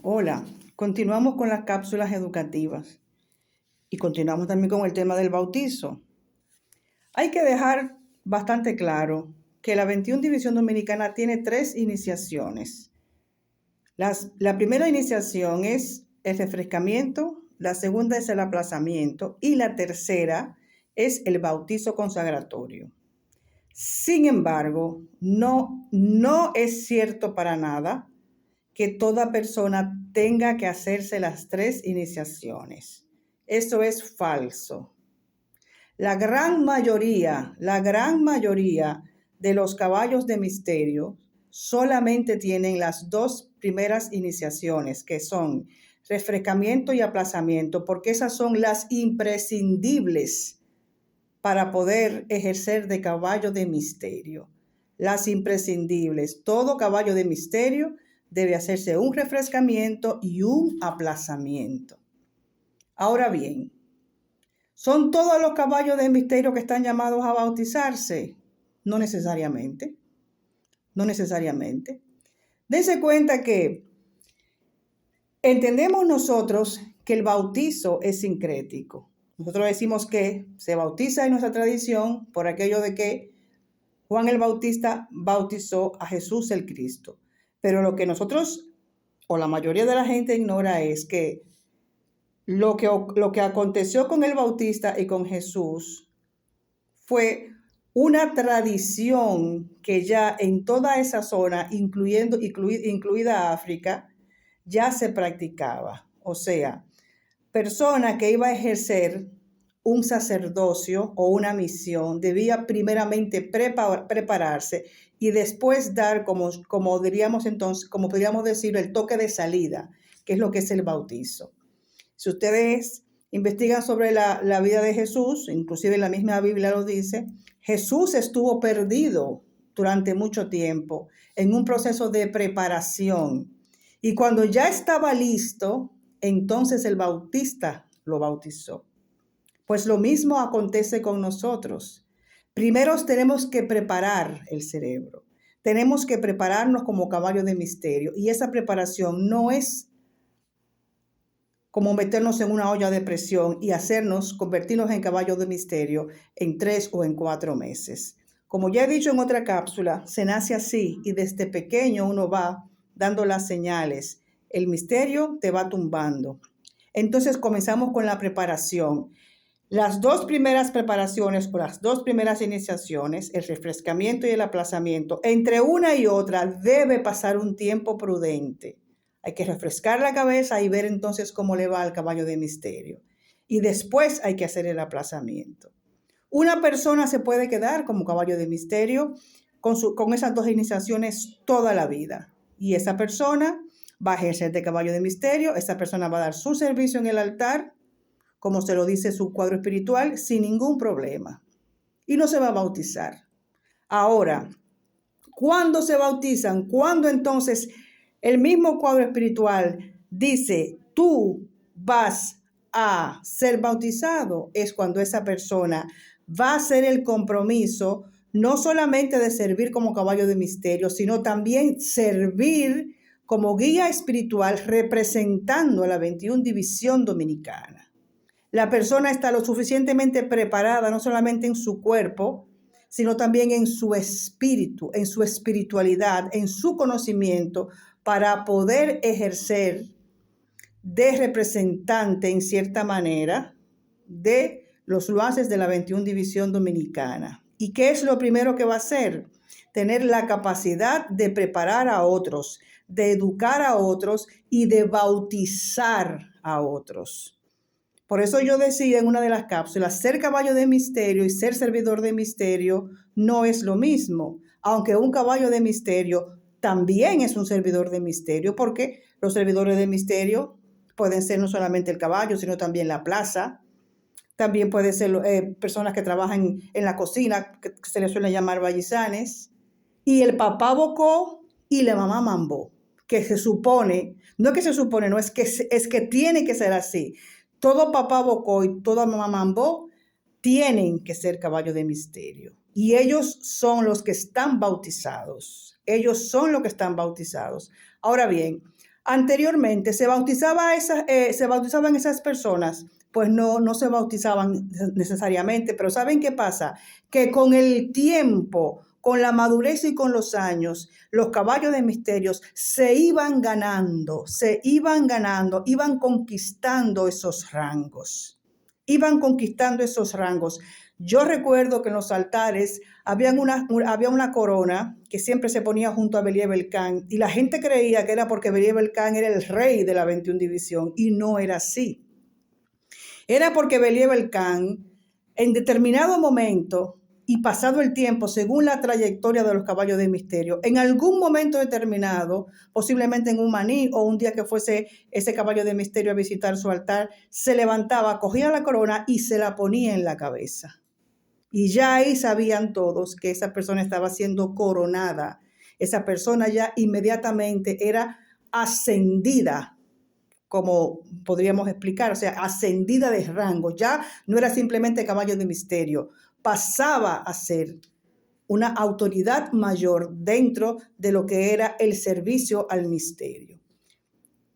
Hola, continuamos con las cápsulas educativas y continuamos también con el tema del bautizo. Hay que dejar bastante claro que la 21 División Dominicana tiene 3 iniciaciones. La primera iniciación es el refrescamiento, la segunda es el aplazamiento y la tercera es el bautizo consagratorio. Sin embargo, no es cierto para nada que toda persona tenga que hacerse las 3 iniciaciones. Eso es falso. La gran mayoría de los caballos de misterio solamente tienen las 2 primeras iniciaciones, que son refrescamiento y aplazamiento, porque esas son las imprescindibles para poder ejercer de caballo de misterio. Las imprescindibles. Todo caballo de misterio debe hacerse un refrescamiento y un aplazamiento. Ahora bien, ¿son todos los caballos de misterio que están llamados a bautizarse? No necesariamente. No necesariamente. Dense cuenta que entendemos nosotros que el bautizo es sincrético. Nosotros decimos que se bautiza en nuestra tradición por aquello de que Juan el Bautista bautizó a Jesús el Cristo. Pero lo que nosotros, o la mayoría de la gente ignora, es que lo que aconteció con el Bautista y con Jesús fue una tradición que ya en toda esa zona, incluida África, ya se practicaba. O sea, persona que iba a ejercer un sacerdocio o una misión debía primeramente prepararse y después dar, como diríamos entonces, como podríamos decir, el toque de salida, que es lo que es el bautizo. Si ustedes investigan sobre la vida de Jesús, inclusive la misma Biblia lo dice, Jesús estuvo perdido durante mucho tiempo en un proceso de preparación. Y cuando ya estaba listo, entonces el Bautista lo bautizó. Pues lo mismo acontece con nosotros. Primero tenemos que preparar el cerebro. Tenemos que prepararnos como caballo de misterio. Y esa preparación no es como meternos en una olla de presión y convertirnos en caballo de misterio en 3 o en 4 meses. Como ya he dicho en otra cápsula, se nace así y desde pequeño uno va dando las señales. El misterio te va tumbando. Entonces comenzamos con la preparación. Las 2 primeras preparaciones o las 2 primeras iniciaciones, el refrescamiento y el aplazamiento, entre una y otra debe pasar un tiempo prudente. Hay que refrescar la cabeza y ver entonces cómo le va al caballo de misterio. Y después hay que hacer el aplazamiento. Una persona se puede quedar como caballo de misterio con esas 2 iniciaciones toda la vida. Y esa persona va a ejercer de caballo de misterio, esa persona va a dar su servicio en el altar, como se lo dice su cuadro espiritual, sin ningún problema. Y no se va a bautizar. Ahora, ¿cuándo se bautizan? ¿Cuándo entonces el mismo cuadro espiritual dice, tú vas a ser bautizado? Es cuando esa persona va a hacer el compromiso, no solamente de servir como caballo de misterio, sino también servir como guía espiritual representando a la 21 División Dominicana. La persona está lo suficientemente preparada, no solamente en su cuerpo, sino también en su espíritu, en su espiritualidad, en su conocimiento, para poder ejercer de representante, en cierta manera, de los luaces de la 21 División Dominicana. ¿Y qué es lo primero que va a hacer? Tener la capacidad de preparar a otros, de educar a otros y de bautizar a otros. Por eso yo decía en una de las cápsulas, ser caballo de misterio y ser servidor de misterio no es lo mismo, aunque un caballo de misterio también es un servidor de misterio, porque los servidores de misterio pueden ser no solamente el caballo, sino también la plaza. También pueden ser personas que trabajan en la cocina, que se les suele llamar vallizanes, y el papá bocó y la mamá mambó, que se supone, no es que se supone, no es que tiene que ser así. Todo papá bocó y toda mamá mambó tienen que ser caballo de misterio. Y ellos son los que están bautizados. Ellos son los que están bautizados. Ahora bien, Anteriormente, ¿se bautizaban esas personas? Pues no se bautizaban necesariamente, pero ¿saben qué pasa? Que con el tiempo, con la madurez y con los años, los caballos de misterios iban conquistando esos rangos. Iban conquistando esos rangos. Yo recuerdo que en los altares había una corona que siempre se ponía junto a Belier Belcán y la gente creía que era porque Belier Belcán era el rey de la 21 División y no era así. Era porque Belier Belcán en determinado momento y pasado el tiempo, según la trayectoria de los caballos de misterio, en algún momento determinado, posiblemente en un maní o un día que fuese ese caballo de misterio a visitar su altar, se levantaba, cogía la corona y se la ponía en la cabeza. Y ya ahí sabían todos que esa persona estaba siendo coronada. Esa persona ya inmediatamente era ascendida, como podríamos explicar, o sea, ascendida de rango. Ya no era simplemente caballo de misterio, pasaba a ser una autoridad mayor dentro de lo que era el servicio al misterio.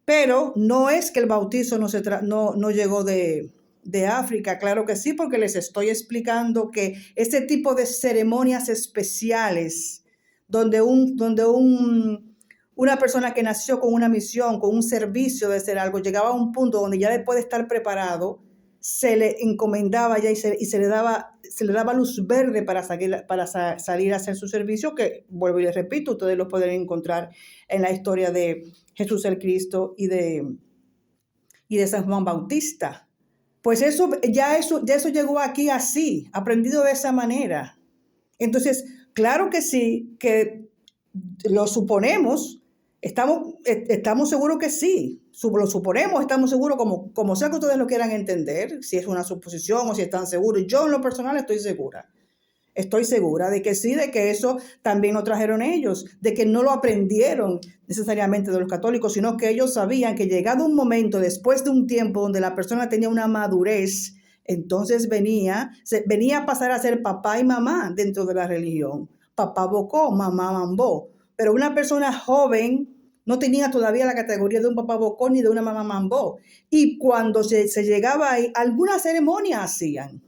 Pero no es que el bautizo no llegó de África, claro que sí, porque les estoy explicando que este tipo de ceremonias especiales, donde una persona que nació con una misión, con un servicio de hacer algo, llegaba a un punto donde ya después de estar preparado, se le encomendaba ya y se le daba luz verde para salir a hacer su servicio, que vuelvo y les repito, ustedes lo pueden encontrar en la historia de Jesús el Cristo y de San Juan Bautista. Pues eso llegó aquí así, aprendido de esa manera. Entonces, claro que sí, que lo suponemos, estamos seguros que sí, lo suponemos, estamos seguros, como sea que ustedes lo quieran entender, si es una suposición o si están seguros. Yo en lo personal estoy segura de que sí, de que eso también lo trajeron ellos, de que no lo aprendieron necesariamente de los católicos, sino que ellos sabían que llegado un momento, después de un tiempo donde la persona tenía una madurez, entonces venía a pasar a ser papá y mamá dentro de la religión. Papá bocó, mamá mambó. Pero una persona joven no tenía todavía la categoría de un papá bocó ni de una mamá mambó. Y cuando se llegaba ahí, alguna ceremonia hacían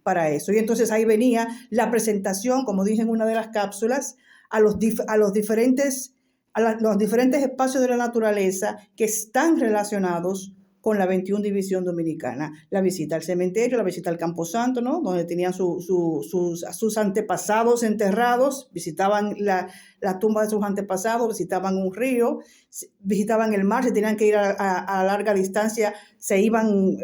para eso. Y entonces ahí venía la presentación, como dije en una de las cápsulas, a los diferentes espacios de la naturaleza que están relacionados con la 21 División Dominicana. La visita al cementerio, la visita al Camposanto, ¿no? Donde tenían sus antepasados enterrados, visitaban la tumba de sus antepasados, visitaban un río, visitaban el mar, se tenían que ir a larga distancia, se iban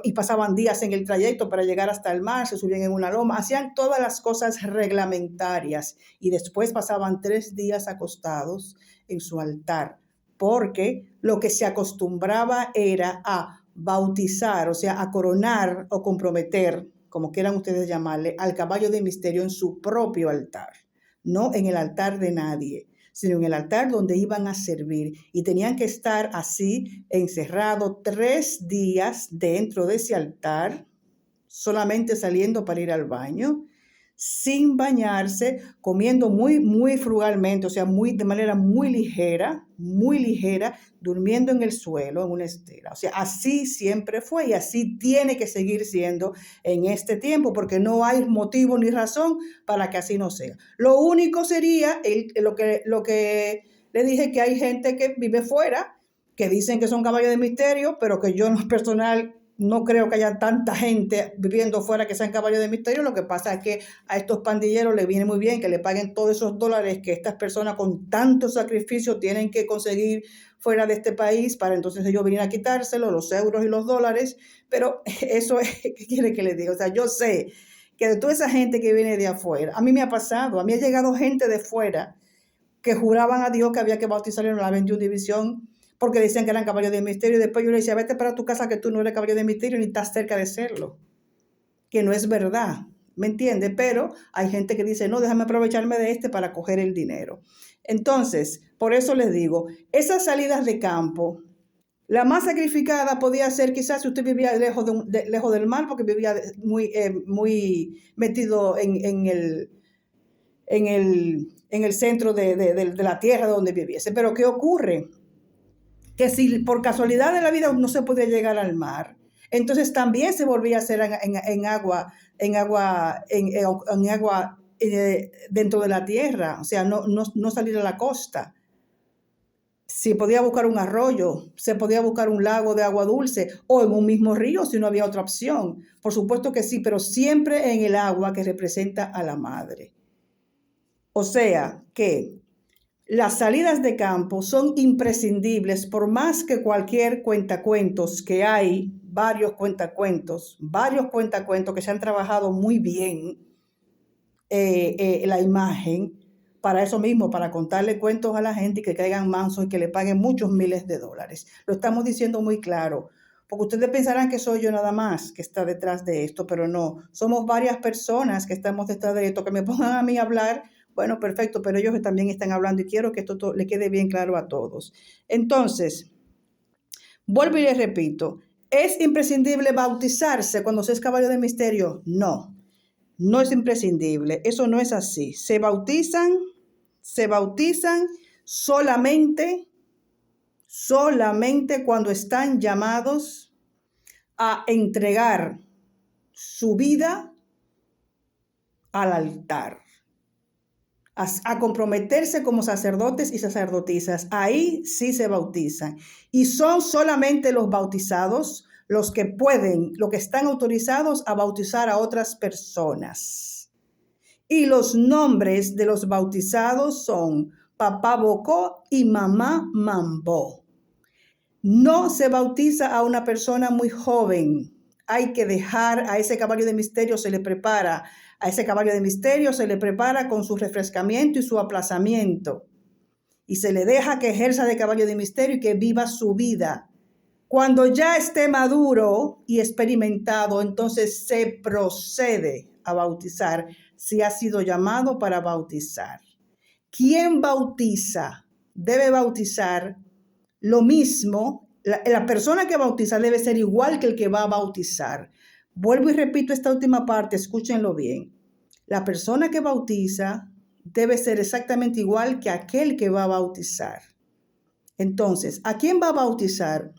y pasaban días en el trayecto para llegar hasta el mar, se subían en una loma, hacían todas las cosas reglamentarias y después pasaban 3 días acostados en su altar, porque lo que se acostumbraba era a bautizar, o sea, a coronar o comprometer, como quieran ustedes llamarle, al caballo de misterio en su propio altar, no en el altar de nadie, sino en el altar donde iban a servir. Y tenían que estar así, encerrados 3 días dentro de ese altar, solamente saliendo para ir al baño, sin bañarse, comiendo muy frugalmente, o sea, de manera muy ligera, durmiendo en el suelo, en una estera. O sea, así siempre fue y así tiene que seguir siendo en este tiempo, porque no hay motivo ni razón para que así no sea. Lo único sería lo que le dije, que hay gente que vive fuera, que dicen que son caballos de misterio, pero que yo en lo personal no creo que haya tanta gente viviendo fuera que sean caballos de misterio. Lo que pasa es que a estos pandilleros les viene muy bien que le paguen todos esos dólares que estas personas con tanto sacrificio tienen que conseguir fuera de este país para entonces ellos venir a quitárselo, los euros y los dólares. Pero eso es, ¿qué quiere que les diga? O sea, yo sé que de toda esa gente que viene de afuera, a mí me ha pasado, a mí ha llegado gente de fuera que juraban a Dios que había que bautizarlo en la 21 División, porque decían que eran caballos de misterio, y después yo le decía, vete para tu casa que tú no eres caballo de misterio ni estás cerca de serlo, que no es verdad, ¿me entiendes? Pero hay gente que dice, no, déjame aprovecharme de para coger el dinero. Entonces, por eso les digo, esas salidas de campo, la más sacrificada podía ser quizás si usted vivía lejos del mar, porque vivía muy metido en en el centro de la tierra donde viviese. Pero ¿qué ocurre? Que si por casualidad de la vida no se podía llegar al mar, entonces también se volvía a hacer en agua dentro de la tierra, o sea, no salir a la costa. Se podía buscar un arroyo, se podía buscar un lago de agua dulce o en un mismo río si no había otra opción. Por supuesto que sí, pero siempre en el agua que representa a la madre. O sea que las salidas de campo son imprescindibles por más que cualquier cuentacuentos que hay, varios cuentacuentos que se han trabajado muy bien la imagen, para eso mismo, para contarle cuentos a la gente y que caigan mansos y que le paguen muchos miles de dólares. Lo estamos diciendo muy claro, porque ustedes pensarán que soy yo nada más que está detrás de esto, pero no, somos varias personas que estamos detrás de esto, que me pongan a mí a hablar, bueno, perfecto, pero ellos también están hablando y quiero que esto le quede bien claro a todos. Entonces, vuelvo y les repito, ¿es imprescindible bautizarse cuando se es caballo de misterio? No. No es imprescindible, eso no es así. Se bautizan solamente cuando están llamados a entregar su vida al altar, a comprometerse como sacerdotes y sacerdotisas. Ahí sí se bautizan. Y son solamente los bautizados los que pueden, los que están autorizados a bautizar a otras personas. Y los nombres de los bautizados son Papá Bocó y Mamá Mambó. No se bautiza a una persona muy joven. Hay que dejar a ese caballo de misterio, se le prepara. A ese caballo de misterio se le prepara con su refrescamiento y su aplazamiento. Y se le deja que ejerza de caballo de misterio y que viva su vida. Cuando ya esté maduro y experimentado, entonces se procede a bautizar si ha sido llamado para bautizar. ¿Quién bautiza? Debe bautizar lo mismo. La persona que bautiza debe ser igual que el que va a bautizar. Vuelvo y repito esta última parte, escúchenlo bien. La persona que bautiza debe ser exactamente igual que aquel que va a bautizar. Entonces, ¿a quién va a bautizar?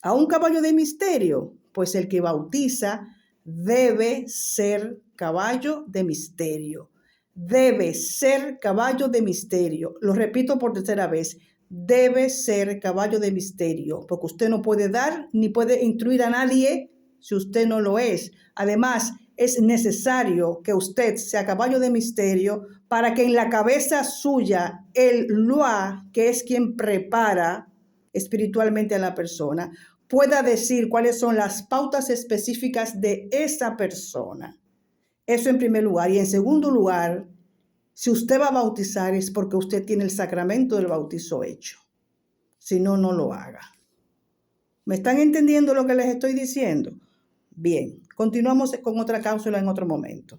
¿A un caballo de misterio? Pues el que bautiza debe ser caballo de misterio. Debe ser caballo de misterio. Lo repito por tercera vez. Debe ser caballo de misterio, porque usted no puede dar ni puede instruir a nadie si usted no lo es. Además, es necesario que usted sea caballo de misterio para que en la cabeza suya el Loa, que es quien prepara espiritualmente a la persona, pueda decir cuáles son las pautas específicas de esa persona. Eso en primer lugar. Y en segundo lugar, si usted va a bautizar es porque usted tiene el sacramento del bautizo hecho. Si no, no lo haga. ¿Me están entendiendo lo que les estoy diciendo? Bien, continuamos con otra cápsula en otro momento.